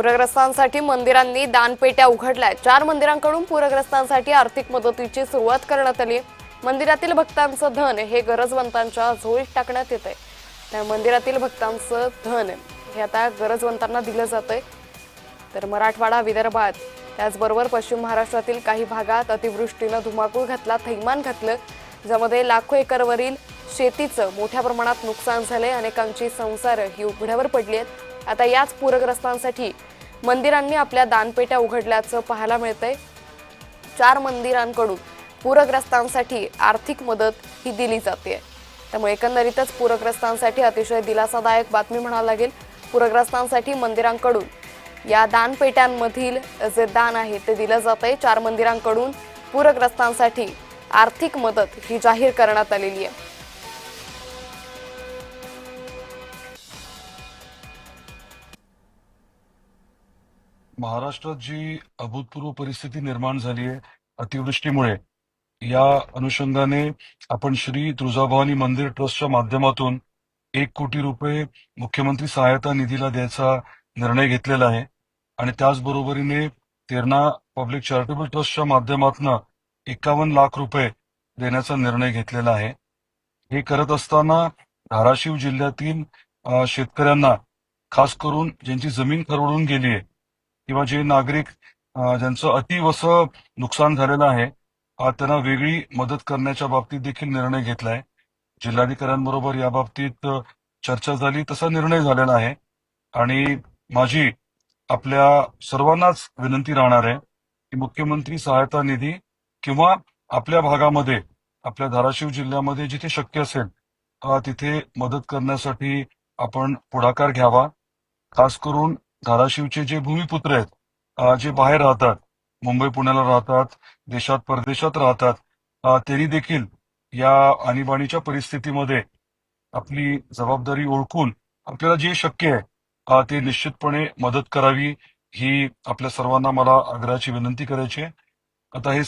पूरग्रस्तांसाठी मंदिरांनी दानपेट्या उघडल्या। 4 मंदिरांकडून पूरग्रस्तांसाठी आर्थिक मदतीची सुरुवात करण्यात आली। मंदिरातील भक्तांचं धन हे गरजवंतांच्या झोळीत टाकण्यात येतंय। त्या मंदिरातील भक्तांचं धन हे आता गरजवंतांना दिलं जातंय। तर मराठवाडा, विदर्भात त्याचबरोबर पश्चिम महाराष्ट्रातील काही भागात अतिवृष्टीनं धुमाकूळ घातला, थैमान घातलं, ज्यामध्ये लाखो एकरवरील शेतीचं मोठ्या प्रमाणात नुकसान झालंय। अनेकांची संसार ही उघड्यावर पडली आहेत। आता याच पूरग्रस्तांसाठी मंदिरांनी आपल्या दानपेट्या उघडल्याचं पाहायला मिळतंय। 4 मंदिरांकडून पूरग्रस्तांसाठी आर्थिक मदत ही दिली जाते। त्यामुळे एकंदरीतच पूरग्रस्तांसाठी अतिशय दिलासादायक बातमी म्हणावी लागेल। पूरग्रस्तांसाठी मंदिरांकडून या दानपेट्यांमधील जे दान आहे ते दिलं जातंय। 4 मंदिरांकडून पूरग्रस्तांसाठी आर्थिक मदत ही जाहीर करण्यात आलेली आहे। महाराष्ट्रात जी अभूतपूर्व परिस्थिती निर्माण झाली आहे अतिवृष्टीमुळे, या अनुषंगाने आपण श्री तुळजाभवानी मंदिर ट्रस्टच्या माध्यमातून 1 कोटी रुपये मुख्यमंत्री सहायता निधीला द्यायचा निर्णय घेतलेला आहे आणि त्याचबरोबरीने तेरणा पब्लिक चॅरिटेबल ट्रस्टच्या माध्यमातून 51 लाख रुपये देण्याचा निर्णय घेतलेला आहे। हे करत असताना धाराशिव जिल्ह्यातील शेतकऱ्यांना, खास करून ज्यांची जमीन खरवडून गेली आहे किंवा जे नागरिक ज्यांचं अतीव असं नुकसान झालेलं आहे, त्यांना वेगळी मदत करण्याच्या बाबतीत देखील निर्णय घेतलाय। जिल्हाधिकाऱ्यांबरोबर या बाबतीत चर्चा झाली, तसा निर्णय झालेला आहे आणि माझी आपल्या सर्वांनाच विनंती राहणार आहे की मुख्यमंत्री सहायता निधी किंवा आपल्या भागामध्ये, आपल्या धाराशिव जिल्ह्यामध्ये जिथे शक्य असेल तिथे मदत करण्यासाठी आपण पुढाकार घ्यावा। खास करून धाराशिवचे जे भूमिपुत्र आहेत, जे बाहेर राहतात, मुंबई पुण्याला राहतात, देशात परदेशात राहतात, तरी देखील या आणीबाणीच्या परिस्थितीमध्ये आपली जबाबदारी ओळखून आपल्याला जे शक्य आहे ते निश्चितपणे मदत करावी, ही आपल्या सर्वांना मला आग्रहाची विनंती करायची आहे। आता हे